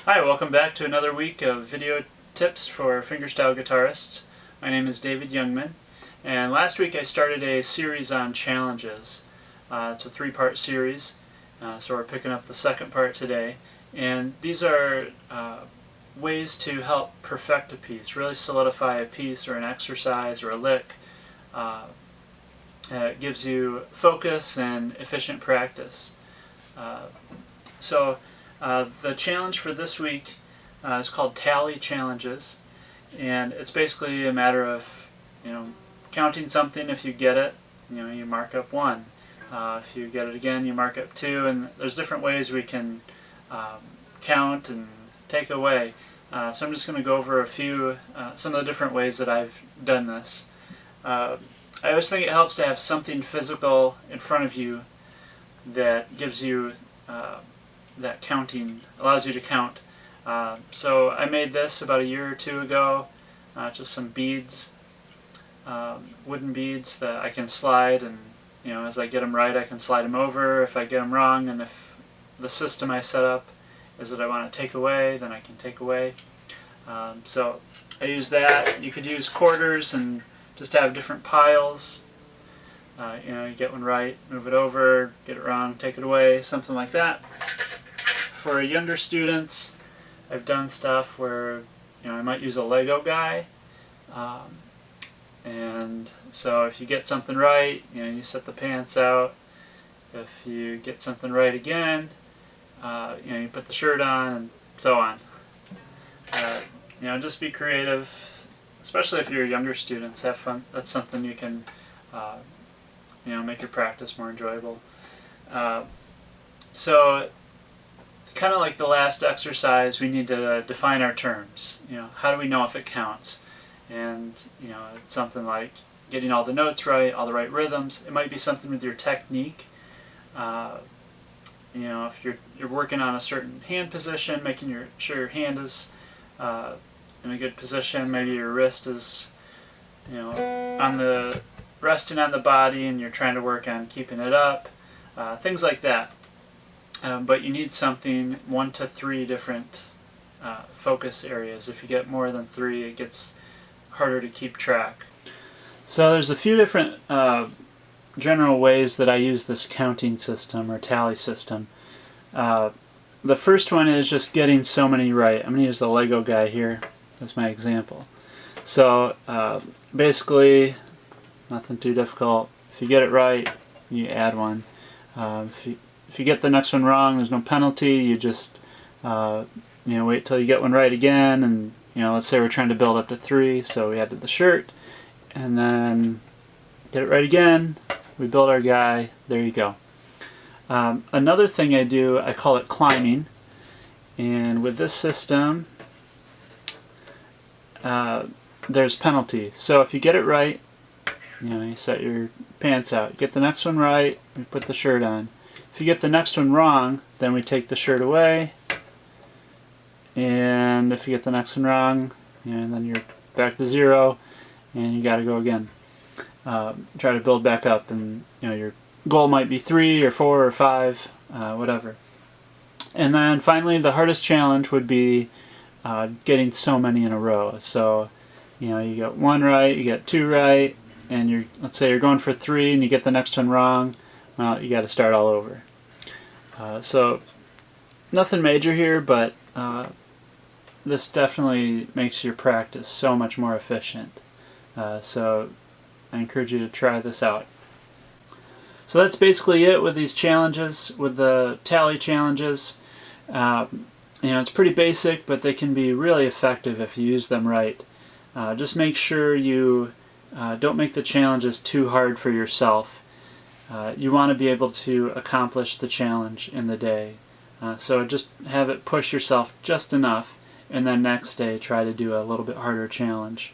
Hi, welcome back to another week of video tips for fingerstyle guitarists. My name is David Youngman, and last week I started a series on challenges. It's a three-part series, so we're picking up the second part today. And these are ways to help perfect a piece, really solidify a piece or an exercise or a lick. It gives you focus and efficient practice. The challenge for this week is called Tally Challenges, and it's basically a matter of counting something. If you get it, you mark up 1. If you get it again, you mark up 2, and there's different ways we can count and take away. So I'm just going to go over some of the different ways that I've done this. I always think it helps to have something physical in front of you that gives you that counting, allows you to count. So I made this about a year or two ago, just some beads, wooden beads that I can slide, and as I get them right I can slide them over. If I get them wrong, and if the system I set up is that I want to take away, then I can take away. So I use that. You could use quarters and just have different piles. You get one right, move it over, get it wrong, take it away, something like that. For younger students, I've done stuff where I might use a Lego guy, and so if you get something right, you set the pants out. If you get something right again, you put the shirt on, and so on. Just be creative, especially if you're younger students. Have fun. That's something you can make your practice more enjoyable. So kind of like the last exercise, we need to define our terms. How do we know if it counts? And it's something like getting all the notes right, all the right rhythms. It might be something with your technique. If you're working on a certain hand position, making sure your hand is in a good position. Maybe your wrist is resting on the body, and you're trying to work on keeping it up. Things like that. But you need something, 1 to 3 different focus areas. If you get more than 3, it gets harder to keep track. So there's a few different general ways that I use this counting system or tally system. The first one is just getting so many right. I'm going to use the Lego guy here as my example. So basically, nothing too difficult. If you get it right, you add 1. If you get the next one wrong, there's no penalty. You just wait till you get one right again, and let's say we're trying to build up to 3, so we added the shirt, and then get it right again. We build our guy. There you go. Another thing I do, I call it climbing, and with this system, there's penalty. So if you get it right, you set your pants out. You get the next one right, you put the shirt on. If you get the next one wrong, then we take the shirt away, and if you get the next one wrong, then you're back to 0, and you got to go again. Try to build back up, and your goal might be 3 or 4 or 5, whatever. And then finally, the hardest challenge would be getting so many in a row. So you get 1 right, you get 2 right, and let's say you're going for 3, and you get the next one wrong. Well, you got to start all over. So nothing major here, but this definitely makes your practice so much more efficient. So I encourage you to try this out. So that's basically it with these challenges, with the tally challenges. It's pretty basic, but they can be really effective if you use them right. Just make sure you don't make the challenges too hard for yourself. You want to be able to accomplish the challenge in the day. So just have it push yourself just enough, and then next day try to do a little bit harder challenge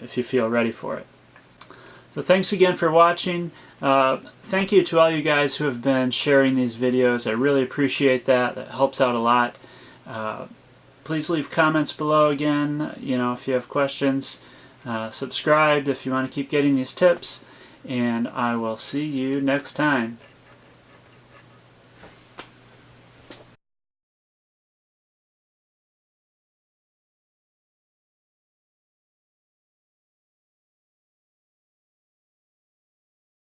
if you feel ready for it. So thanks again for watching. Thank you to all you guys who have been sharing these videos. I really appreciate that. That helps out a lot. Please leave comments below again, if you have questions. Subscribe if you want to keep getting these tips. And I will see you next time.